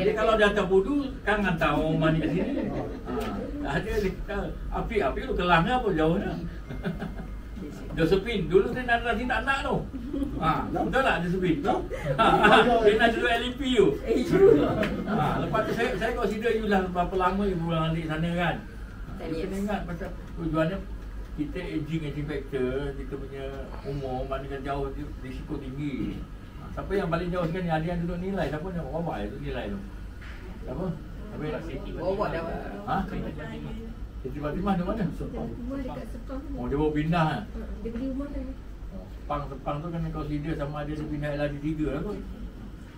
Jadi kalau dia tak bodoh, kan hantar orang mandi kat sini. Ada api tu Kelang apa jauhnya. Josephine, dulu saya nak rasi tak nak tu. Betul tak Josephine? Dia nak duduk LP tu. Lepas tu saya consider you lah berapa lama you pulang di sana kan. Kita ingat pasal tujuannya kita aging factor, kita punya umur mana jauh risiko tinggi. Siapa yang paling jauh sekarang ni ada yang duduk nilai, siapa yang bawa itu nilai tu? Siapa? Siapa yang bawa dah. Siti Fatimah di mana? Rumah dekat Sepang. Oh, dia bawa pindah kan? Dia beli rumah kan. Sepang tu kan consider sama ada dia pindah LRT 3 lah kot.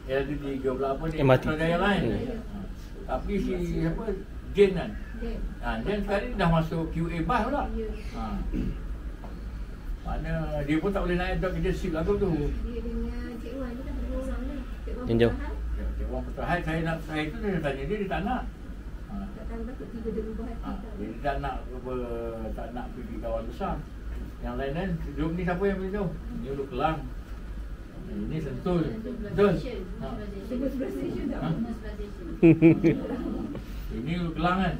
LRT 3 pula apa ni? MRT. Jaya lain. Tapi si siapa? Jane kan? Jane sekarang dah masuk QA bus pula. Mana dia pun tak boleh naik dok kerja sip lah tu. Dia dengan Cik Wan tu dah berdua orang ni. Yang jauh. Cik Wan Putrahai saya tu dia tanya dia tak nak. Tak tahu takut tiba dia berubah hati. Dia tak nak pergi kawan besar. Yang lain kan, sebelum ni siapa yang beritahu? Ini Ulu Kelang. Ini Sentul. Betul? Sebelah stesen tak? Ini Ulu Kelang kan?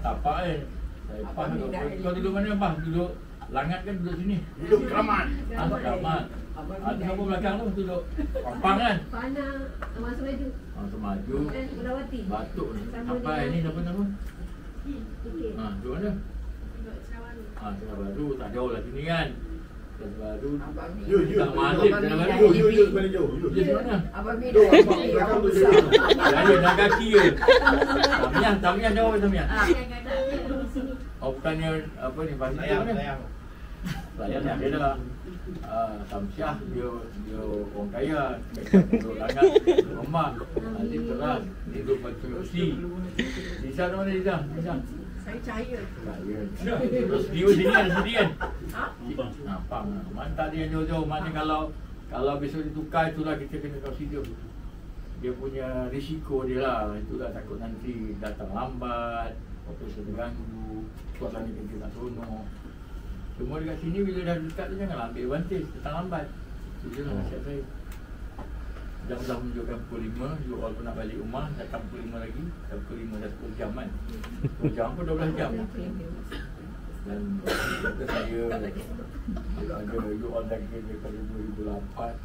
Tapak kan? Saya pas duduk. Kau duduk mana apa? Duduk Langat kan duduk sini. Duduk Keramat. Keramat. Ada siapa belakang tu duduk Pampang kan? Fana Masa Maju. Masa Maju. Melawati. Batuk ni. Apa ini siapa nama? Duduk mana? Tengah Baru, tak jauh lah sini kan. Tengah Baru. Tak Malib, Tengah Baru. Mana jauh? Dia di mana? Abang Mido. Abang besar. Dia dah kaki ke? Tamiah jauh ke Tamiah? Oh, bukannya apa ni? Layang. Layang dia dah. Samsyah, dia orang kaya. Duduk Langat, rumah. Nanti terang. Dia duduk macam Usi. Lisa mana Lisa? Saya cahaya. Terus dia sini ada sini kan? Pang. Mana tak dia jauh-jauh. Mana kalau besok ditukar itulah kita kena consider. Dia punya risiko dia lah. Itulah takut nanti datang lambat, operasi terganggu, suasana kerja tak seronok. Semua dekat sini bila dah dekat tu janganlah ambil advantage, datang lambat. Itu je lah nasihat saya. Dah menunjukkan pukul 5, you all pun nak balik rumah, datang pukul 5 lagi. Dah pukul 5 dah 10 jam kan. 10 jam pun 12 jam. Dan kata saya, bila ada you all dah kerja daripada 2008,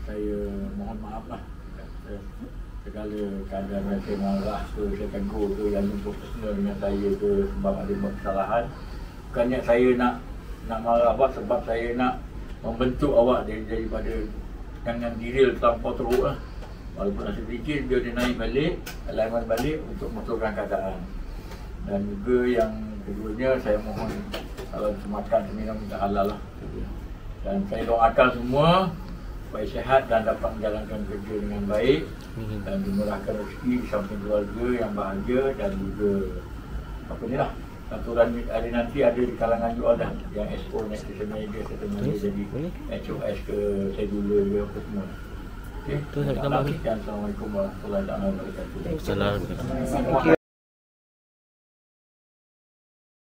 saya mohon maaf lah. Segala keadaan saya marah ke, saya tegur ke, yang untuk personal dengan saya ke sebab ada kesalahan. Bukan niat saya nak marah awak sebab saya nak membentuk awak daripada jangan diril terlampau teruk lah. Walaupun rasa sedikit, dia naik balik, alignment balik untuk betulkan keadaan. Dan juga yang keduanya, saya mohon kalau makan minum minta halal lah. Dan saya doakan semua supaya sihat dan dapat menjalankan kerja dengan baik dan dimurahkan rezeki di samping keluarga yang bahagia dan juga apa ni lah aturan hari nanti ada di kalangan you all dah yang SO next station manager jadi HOS ke scheduler ke apa semua. Okey. Assalamualaikum warahmatullahi wabarakatuh. Assalamualaikum.